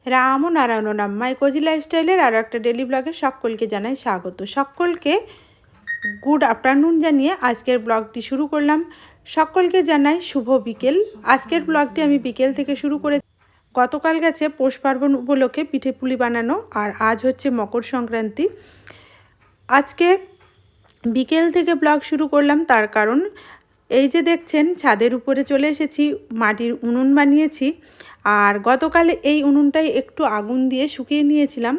রাম ও নারায়ণ নাম মাই কোজি লাইফস্টাইলের আরও একটা ডেলি ব্লগে সকলকে জানাই স্বাগত। সকলকে গুড আফটারনুন জানিয়ে আজকের ব্লগটি শুরু করলাম। সকলকে জানাই শুভ বিকেল। আজকের ব্লগটি আমি বিকেল থেকে শুরু করে গতকাল গেছে পৌষ পার্বণ উপলক্ষে পিঠে পুলি বানানো, আর আজ হচ্ছে মকর সংক্রান্তি। আজকে বিকেল থেকে ব্লগ শুরু করলাম, তার কারণ এই যে দেখছেন ছাদের উপরে চলে এসেছি, মাটির উনুন বানিয়েছি। আর গতকাল এই উনুনটাই একটু আগুন দিয়ে শুকিয়ে নিয়েছিলাম।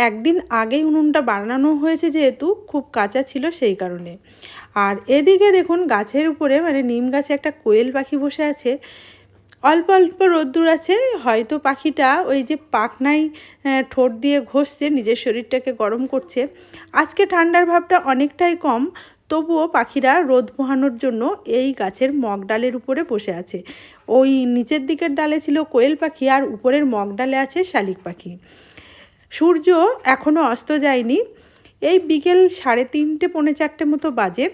একদিন আগেই উনুনটা বানানো হয়েছে, যেহেতু খুব কাঁচা ছিল সেই কারণে। আর এদিকে দেখুন গাছের উপরে মানে নিম গাছে একটা কোয়েল পাখি বসে আছে। অল্প অল্প রোদ্দুর আছে, হয়তো পাখিটা ওই যে পাখনায় ঠোঁট দিয়ে ঘষছে, নিজের শরীরটাকে গরম করছে। আজকে ঠান্ডার ভাবটা অনেকটাই কম, তবুও পাখিরা রোদ পোহানোর জন্য এই গাছের মগ ডালের উপরে বসে আছে। ওই নিচের দিকের ডালে ছিল কোয়েল পাখি, আর উপরের মগ ডালে আছে শালিক পাখি। সূর্য এখনও অস্ত যায়নি, এই বিকেল 3:30 পৌনে 4টে মতো বাজে।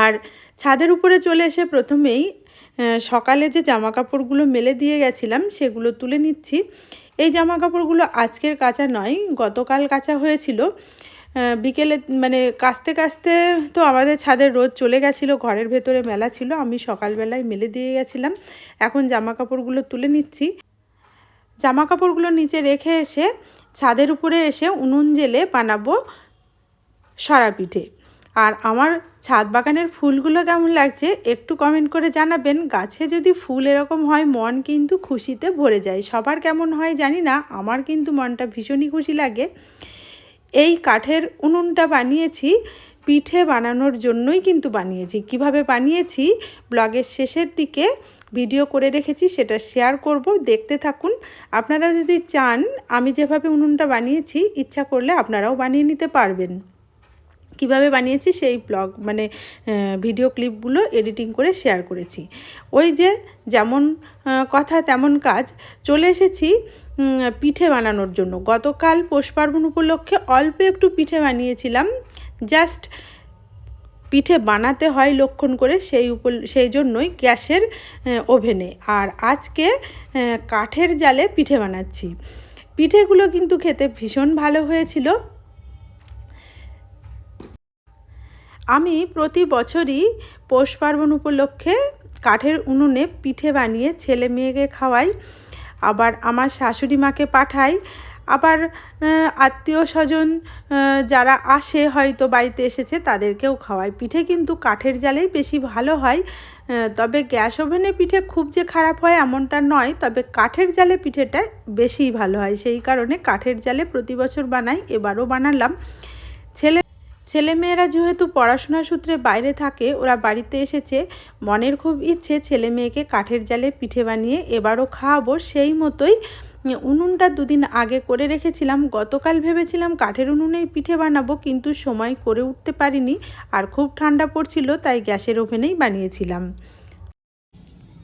আর ছাদের উপরে চলে এসে প্রথমেই সকালে যে জামা কাপড়গুলো মেলে দিয়ে গেছিলাম সেগুলো তুলে নিচ্ছি। এই জামা কাপড়গুলো আজকের কাচা নয়, গতকাল কাচা হয়েছিল। বিকেলে মানে কাচতে কাচতে তো আমাদের ছাদের রোদ চলে গেছিলো, ঘরের ভেতরে মেলা ছিল, আমি সকালবেলায় মেলে দিয়ে গেছিলাম। এখন জামা কাপড়গুলো তুলে নিচ্ছি। জামা কাপড়গুলো নিচে রেখে এসে ছাদের উপরে এসে উনুন জেলে বানাবো সরা পিঠে। আর আমার ছাদ বাগানের ফুলগুলো কেমন লাগছে একটু কমেন্ট করে জানাবেন। গাছে যদি ফুল এরকম হয় মন কিন্তু খুশিতে ভরে যায়। সবার কেমন হয় জানি না, আমার কিন্তু মনটা ভীষণই খুশি লাগে। এই কাঠের উনুনটা বানিয়েছি পিঠে বানানোর জন্যই কিন্তু বানিয়েছি। কিভাবে বানিয়েছি ব্লগের শেষের দিকে ভিডিও করে রেখেছি, সেটা শেয়ার করব, দেখতে থাকুন। আপনারা যদি চান আমি যেভাবে উনুনটা বানিয়েছি, ইচ্ছা করলে আপনারাও বানিয়ে নিতে পারবেন। কিভাবে বানিয়েছি সেই ব্লগ মানে ভিডিও ক্লিপগুলো এডিটিং করে শেয়ার করেছি। ওই যে যেমন কথা তেমন কাজ, চলে এসেছি পিঠে বানানোর জন্য। গতকাল পৌষ পার্বণ উপলক্ষে অল্প একটু পিঠে বানিয়েছিলাম, জাস্ট পিঠে বানাতে হয় লক্ষণ করে, সেই জন্যই গ্যাসের ওভেনে। আর আজকে কাঠের জালে পিঠে বানাচ্ছি। পিঠেগুলো কিন্তু খেতে ভীষণ ভালো হয়েছিল। আমি প্রতি বছরই পৌষ পার্বণ উপলক্ষে কাঠের উনুনে পিঠে বানিয়ে ছেলে মেয়েকে খাওয়াই, আবার আমার শাশুড়ি মাকে পাঠাই, আবার আত্মীয় স্বজন যারা আসে হয়তো বাড়িতে এসেছে তাদেরকেও খাওয়াই। পিঠে কিন্তু কাঠের জালেই বেশি ভালো হয়। তবে গ্যাস ওভেনে পিঠে খুব যে খারাপ হয় এমনটা নয়, তবে কাঠের জালে পিঠেটা বেশিই ভালো হয়। সেই কারণে কাঠের জালে প্রতি বছর বানাই, এবারও বানালাম। ছেলেমেয়েরা যেহেতু পড়াশোনা সূত্রে বাইরে থাকে, ওরা বাড়িতে এসেছে, মনের খুব ইচ্ছে ছেলে মেয়েকে কাঠের জালে পিঠে বানিয়ে এবারও খাওয়াবো। সেই মতোই উনুনটা 2 দিন আগে করে রেখেছিলাম। গতকাল ভেবেছিলাম কাঠের উনুনেই পিঠে বানাবো, কিন্তু সময় করে উঠতে পারিনি, আর খুব ঠান্ডা পড়ছিল, তাই গ্যাসের ওভেনেই বানিয়েছিলাম।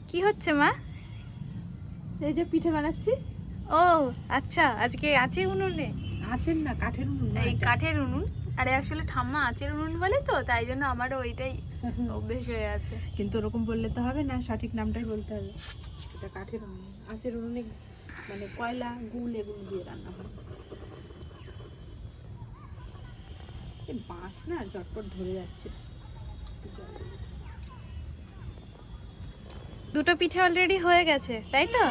কি হচ্ছে মা? এই যে পিঠে বানাচ্ছি। ও আচ্ছা, আজকে আছে উনুনে? আছেন না, কাঠের উনুন। এই কাঠের উনুন। আরে আসলে ঠাম্মা আঁচের উনুন বলে তো, তাই জন্য আমারও ওইটাই অভ্যেস হয়ে আছে। কিন্তু ওরকম বললে তো হবে না, সঠিক নামটাই বলতে হবে। এটা কাঠের উনুন। আঁচের উনুনে মানে কয়লা গুল এগুলো দিয়ে রান্না হয়। বাঁশ না ঝটপট ধরে যাচ্ছে। দুটো পিঠে অলরেডি হয়ে গেছে তাই তো?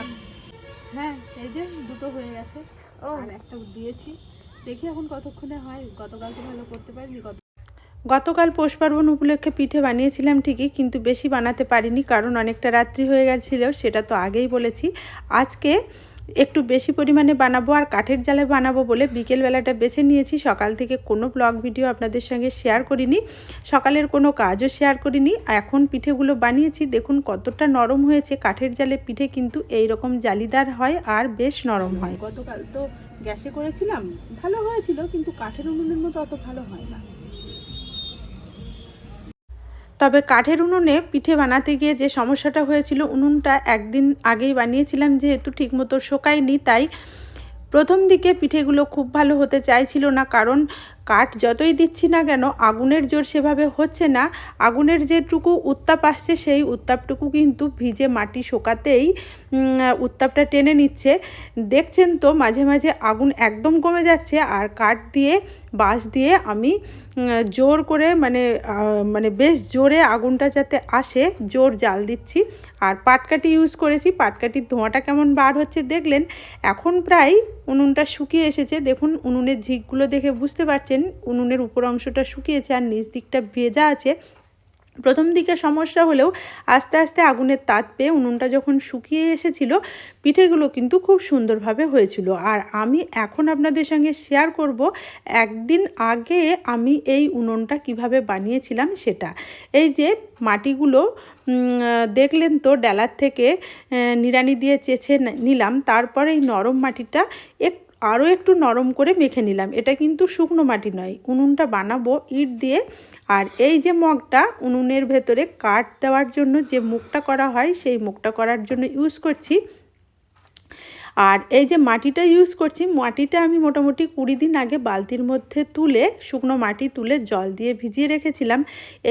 হ্যাঁ, এই যে দুটো হয়ে গেছে। ও আর একটা দিয়েছি, দেখি এখন কতক্ষণে হয়। গতকাল তো ভালো করতে পারিনি। গতকাল পৌষ পার্বণ উপলক্ষে পিঠে বানিয়েছিলাম ঠিকই, কিন্তু বেশি বানাতে পারিনি, কারণ অনেকটা রাত্রি হয়ে গেছিলো, সেটা তো আগেই বলেছি। আজকে একটু বেশি পরিমাণে বানাবো, আর কাঠের জালে বানাবো বলে বিকেলবেলাটা বেছে নিয়েছি। সকাল থেকে কোনো ব্লগ ভিডিও আপনাদের সঙ্গে শেয়ার করিনি, সকালের কোনো কাজও শেয়ার করিনি। এখন পিঠেগুলো বানিয়েছি, দেখুন কতটা নরম হয়েছে। কাঠের জালে পিঠে কিন্তু এই রকম জালিদার হয় আর বেশ নরম হয়। গতকাল তো গ্যাসে করেছিলাম, ভালো হয়েছিল, কিন্তু কাঠের উনুনের মতো অত ভালো হয় না। তবে কাঠের উনুনে পিঠে বানাতে গিয়ে যে সমস্যাটা হয়েছিল, উনুনটা একদিন আগেই বানিয়েছিলাম, যেহেতু ঠিকমতো শোকায়নি, তাই প্রথম দিকে পিঠেগুলো খুব ভালো হতে চাইছিল না, কারণ কাঠ যতই দিচ্ছি না কেন আগুনের জোর সেভাবে হচ্ছে না। আগুনের যেটুকু উত্তাপ আসছে সেই উত্তাপটুকু কিন্তু ভিজে মাটি শোকাতেই উত্তাপটা টেনে নিচ্ছে। দেখছেন তো মাঝে মাঝে আগুন একদম কমে যাচ্ছে, আর কাঠ দিয়ে বাঁশ দিয়ে আমি জোর করে মানে বেশ জোরে আগুনটা যাতে আসে জোর জাল দিচ্ছি। আর পাটকাঠি ইউজ করেছি, পাটকাঠির ধোঁয়াটা কেমন বার হচ্ছে দেখলেন। এখন প্রায় উনুনটা শুকিয়ে এসেছে, দেখুন উনুনের ঝিকগুলো দেখে বুঝতে পারছেন উনুনের উপর অংশটা শুকিয়েছে আর নিচ দিকটা ভেজা আছে। প্রথম দিকে সমস্যা হলেও আস্তে আস্তে আগুনের তাপ পেয়ে উনুনটা যখন শুকিয়ে এসেছিল পিঠেগুলো কিন্তু খুব সুন্দরভাবে হয়েছিল। আর আমি এখন আপনাদের সঙ্গে শেয়ার করব একদিন আগে আমি এই উনুনটা কিভাবে বানিয়েছিলাম সেটা। এই যে মাটিগুলো দেখলেন তো ডালার থেকে নিড়ানি দিয়ে চেঁচে নিলাম, তারপরে এই নরম মাটিটা আরও একটু নরম করে মেখে নিলাম। এটা কিন্তু শুকনো মাটি নয়, উনুনটা বানাবো ইট দিয়ে। আর এই যে মগটা উনুনের ভেতরে কাঠ দেওয়ার জন্য যে মুখটা করা হয় সেই মুখটা করার জন্য ইউজ করছি। আর এই যে মাটিটা ইউজ করছি, মাটিটা আমি মোটামুটি 20 দিন আগে বালতির মধ্যে তুলে শুকনো মাটি তুলে জল দিয়ে ভিজিয়ে রেখেছিলাম।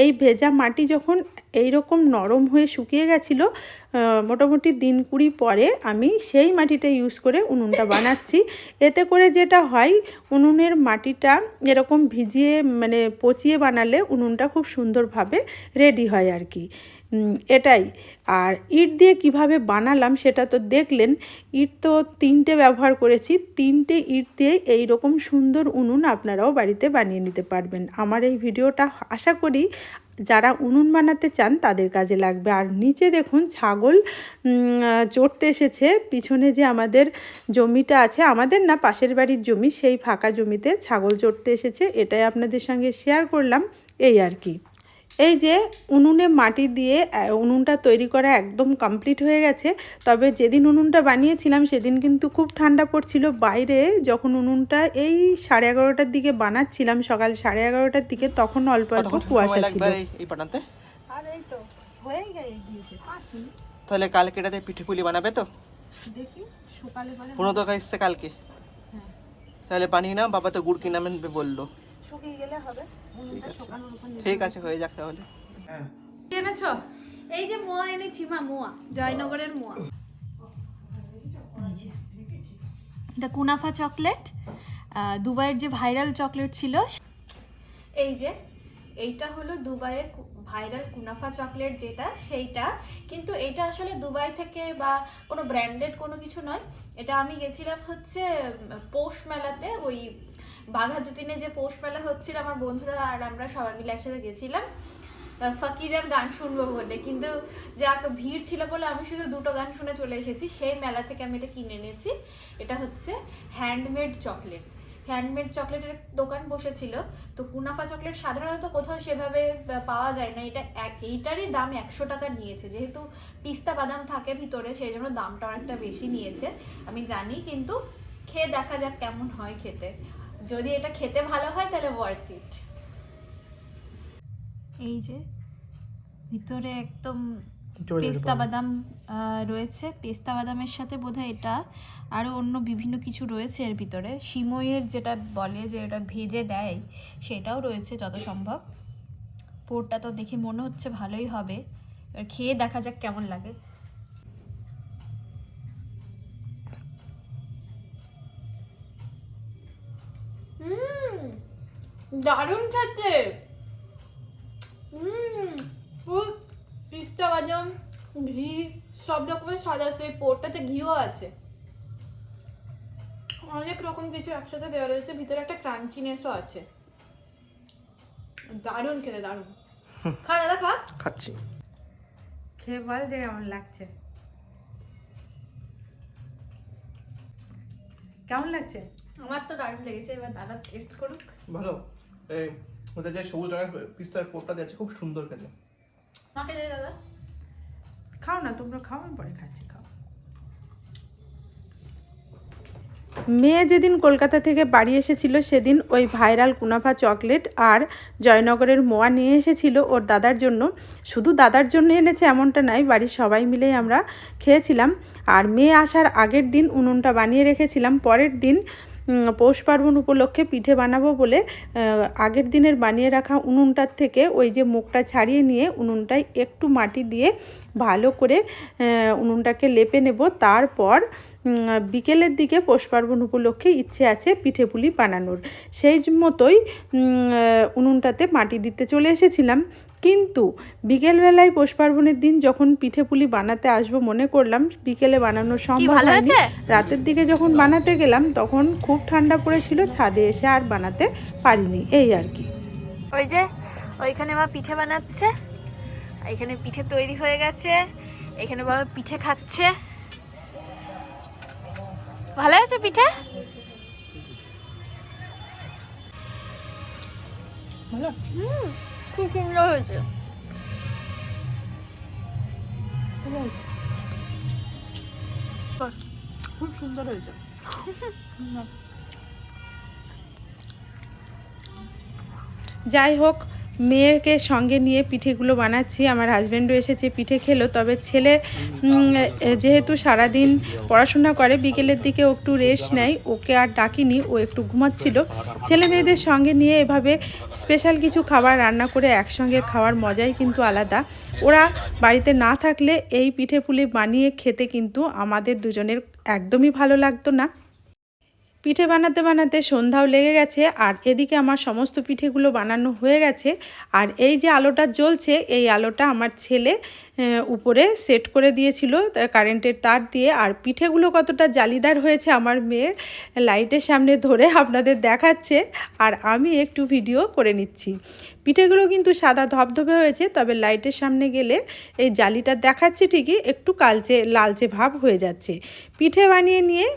এই ভেজা মাটি যখন এইরকম নরম হয়ে শুকিয়ে গেছিলো, মোটামুটি দিন 20 পরে আমি সেই মাটিটা ইউজ করে উনুনটা বানাচ্ছি। এতে করে যেটা হয় উনুনের মাটিটা এরকম ভিজিয়ে পচিয়ে বানালে উনুনটা খুব সুন্দরভাবে রেডি হয় আর কি, এটাই। আর ইট দিয়ে কিভাবে বানালাম সেটা তো দেখলেন। ইট তো 3টে ব্যবহার করেছি, 3টে ইট দিয়ে এই রকম সুন্দর উনুন আপনারাও বাড়িতে বানিয়ে নিতে পারবেন। আমার এই ভিডিওটা আশা করি যারা উনুন বানাতে চান তাদের কাজে লাগবে। আর নিচে দেখুন ছাগল চড়তে এসেছে, পিছনে যে আমাদের জমিটা আছে, আমাদের না পাশের বাড়ির জমি, সেই ফাঁকা জমিতে ছাগল চড়তে এসেছে। এটাই আপনাদের সঙ্গে শেয়ার করলাম, এই আর কি। এই যে উনুনে মাটি দিয়ে উনুনটা তৈরি করা একদম কমপ্লিট হয়ে গেছে। তবে যেদিন উনুনটা বানিয়েছিলাম সেদিন কিন্তু খুব ঠান্ডা পড়ছিল বাইরে। যখন উনুনটা এই 11:30টার দিকে বানাচ্ছিলাম, সকাল 11:30টার দিকে, তখন অল্প অল্প কুয়াশা ছিল। এই বানাতে আর এই তো হয়ে গিয়েছে 5 মিনিট। তাহলে কালকে এটাতে পিঠেপুলি বানাবে তো? দেখি সকালে বানাবো। পুরো তো এসছে কালকে। হ্যাঁ, তাহলে বানিয়ে নাও, বাবা তো গুড় কিনে আনবে বললো। শুকিয়ে গেলে হবে। উনুনটা শুকানোর উপর ঠিক আছে, হয়ে যাক তাহলে। হ্যাঁ, কি এনেছো? এই যে মোয়া এনেছি মা, মোয়া, জয়নগরের মোয়া। এটা কুনাফা চকলেট, দুবাইয়ের যে ভাইরাল চকলেট ছিল। এই যে এইটা হলো দুবাইয়ের ভাইরাল কুনাফা চকলেট যেটা, সেইটা কিন্তু এটা আসলে দুবাই থেকে বা কোনো ব্র্যান্ডেড কোনো কিছু নয়। এটা আমি গেছিলাম হচ্ছে পৌষ মেলাতে, ওই বাঘাযতীনে যে পৌষ মেলা হচ্ছিল, আমার বন্ধুরা আর আমরা সবাই মিলে একসাথে গেছিলাম ফকিরের গান শুনবো বলে। কিন্তু যাক ভিড় ছিল বলে আমি শুধু 2টো গান শুনে চলে এসেছি। সেই মেলা থেকে আমি এটা কিনে এনেছি। এটা হচ্ছে হ্যান্ডমেড চকলেট, হ্যান্ডমেড চকলেটের দোকান বসেছিল। তো কুনাফা চকলেট সাধারণত কোথাও সেভাবে পাওয়া যায় না। এইটারই দাম 100 টাকা নিয়েছে। যেহেতু পিস্তা বাদাম থাকে ভিতরে, সেই জন্য দামটা অনেকটা বেশি নিয়েছে আমি জানি, কিন্তু খেয়ে দেখা যাক কেমন হয় খেতে। যদি এটা খেতে ভালো হয় তাহলে ওয়ার্থ ইট। এই যে ভিতরে একদম পেস্তা বাদাম রয়েছে, পেস্তা বাদামের সাথে বোধহয় এটা আরও অন্য বিভিন্ন কিছু রয়েছে এর ভিতরে। সিমইয়ের যেটা বলে যে এটা ভেজে দেয় সেটাও রয়েছে যত সম্ভব। পোরটা তো দেখে মনে হচ্ছে ভালোই হবে, এবার খেয়ে দেখা যাক কেমন লাগে। দারুণ খেতে। পিস্তা বাদাম, ঘি, সব রকমের স্বাদ আছে। এই পোরটাতে ঘিও আছে, অনেক রকম কিছু একসাথে দেওয়া রয়েছে। ভিতরে একটা ক্রাঞ্চিনেসও আছে। দারুণ খেতে, দারুণ। খা দাদা, খা। খাচ্ছি। খেয়ে বল যে কেমন লাগছে, কেমন লাগছে? আমার তো দারুণ লেগেছে, এবার দাদা টেস্ট করুক। ভালো। এই ওদের যে সবুজ রঙের পিস্তার পোরটা দিয়েছে খুব সুন্দর খেতে। আমাকে দে দাদা। খাও না, তোমরা খাও, আমি পরে খাচ্ছি, খাও। মেয়ে যেদিন কলকাতা থেকে বাড়ি এসেছিল সেদিন ওই ভাইরাল কুনাফা চকলেট আর জয়নগরের মোয়া নিয়ে এসেছিল ওর দাদার জন্য। শুধু দাদার জন্য এনেছে এমনটা নয়, বাড়ির সবাই মিলেই আমরা খেয়েছিলাম। আর মেয়ে আসার আগের দিন উনুনটা বানিয়ে রেখেছিলাম, পরের দিন পৌষ পার্বণ উপলক্ষে পিঠে বানাবো বলে আগের দিনের বানিয়ে রাখা উনুনটার থেকে ওই যে মুখটা ছাড়িয়ে নিয়ে উনুনটায় একটু মাটি দিয়ে ভালো করে উনুনটাকে লেপে নেব। তারপর বিকেলের দিকে পৌষ পার্বণ উপলক্ষে ইচ্ছে আছে পিঠে পুলি বানানোর, সেই মতোই উনুনটাতে মাটি দিতে চলে এসেছিলাম। কিন্তু বিকেলবেলায় পৌষ পার্বণের দিন যখন পিঠে পুলি বানাতে আসবো মনে করলাম, বিকেলে বানানো সম্ভব হয়নি। রাতের দিকে যখন বানাতে গেলাম তখন খুব ঠান্ডা পড়েছিল, ছাদে এসে আর বানাতে পারিনি, এই আর কি। ওই যে ওইখানে মা পিঠে বানাচ্ছে, এখানে পিঠে তৈরি হয়ে গেছে, এখানে বাবা পিঠে খাচ্ছে। ভালো আছে পিঠে? খুব সুন্দর হয়েছে। খুব সুন্দর হয়েছে। যাই হোক, মেয়েকে সঙ্গে নিয়ে পিঠেগুলো বানাচ্ছি। আমার হাজব্যান্ডও এসেছে, পিঠে খেলো। তবে ছেলে যেহেতু সারাদিন পড়াশোনা করে, বিকেলের দিকে একটু রেস্ট নেয়, ওকে আর ডাকিনি, ও একটু ঘুমাচ্ছিল। ছেলে মেয়েদের সঙ্গে নিয়ে এভাবে স্পেশাল কিছু খাবার রান্না করে একসঙ্গে খাওয়ার মজাই কিন্তু আলাদা। ওরা বাড়িতে না থাকলে এই পিঠে পুলি বানিয়ে খেতে কিন্তু আমাদের দুজনের একদমই ভালো লাগতো না। পিঠে বানাতে বানাতে সন্ধ্যাও লেগে গেছে, আর এদিকে আমার সমস্ত পিঠেগুলো বানানো হয়ে গেছে। আর এই যে আলোটা জ্বলছে, এই আলোটা আমার ছেলে উপরে সেট করে দিয়েছিল কারেন্টের তার দিয়ে। আর পিঠেগুলো কতটা জালিদার হয়েছে আমার মেয়ে লাইটের সামনে ধরে আপনাদের দেখাচ্ছে, আর আমি একটু ভিডিও করে নিচ্ছি। পিঠেগুলো কিন্তু সাদা ধবধবে হয়েছে, তবে লাইটের সামনে গেলে এই জালিটা দেখাচ্ছে ঠিকই, একটু কালচে লালচে ভাব হয়ে যাচ্ছে। পিঠে বানিয়ে নিয়ে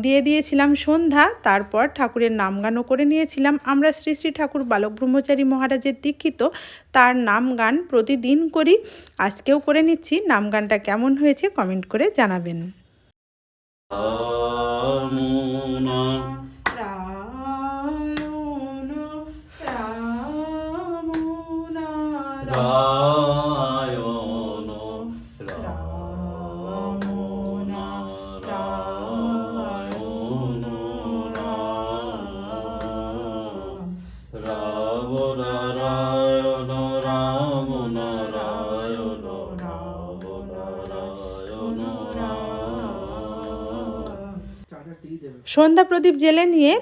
দিয়ে দিয়েছিলাম সন্ধ্যা। তারপর ঠাকুরের নাম গানও করে নিয়েছিলাম। আমরা শ্রী শ্রী ঠাকুর বালক ব্রহ্মচারী মহারাজের দীক্ষিত, তার নাম গান প্রতিদিন করি, আজকেও করে নিচ্ছি। নাম গানটা কেমন হয়েছে কমেন্ট করে জানাবেন। সন্ধ্যা প্রদীপ জেলে নিয়ে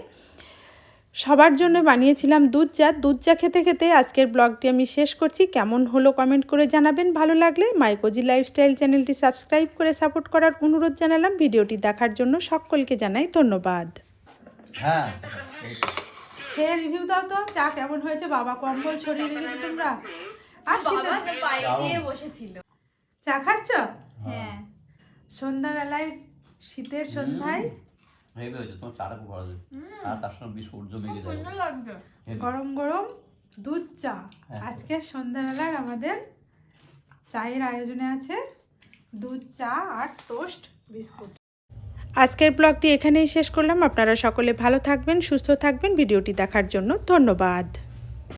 সবার জন্য বানিয়েছিলাম দুধ চা। দুধ চা খেতে খেতে আজকের ব্লগটি আমি শেষ করছি। কেমন হলো কমেন্ট করে জানাবেন। ভালো লাগলে মাইকোজি লাইফস্টাইল চ্যানেলটি সাবস্ক্রাইব করে সাপোর্ট করার অনুরোধ জানালাম। ভিডিওটি দেখার জন্য সকলকে জানাই ধন্যবাদ। হ্যাঁ, খেয়ে রিভিউ দাও তো, চা কেমন হয়েছে। বাবা কম্বল ছড়িয়ে রেখেছো তোমরা, আর পায়ে দিয়ে বসেছিল। চা খাচ্ছ? হ্যাঁ, সন্ধ্যাবেলায়, শীতের সন্ধ্যায় হেভি হয়েছে। তোমার চাটা খুব ভালো হয়েছে, আর তার সঙ্গে বিস্কুট জমে গেছে। সুন্দর লাগছে। গরম গরম দুধ চা। আজকে সন্ধ্যাবেলার আমাদের চায়ের আয়োজনে আছে দুধ চা আর টোস্ট বিস্কুট। আজকের ব্লগটি এখানেই শেষ করলাম। আপনারা সকলে ভালো থাকবেন, সুস্থ থাকবেন। ভিডিওটি দেখার জন্য ধন্যবাদ।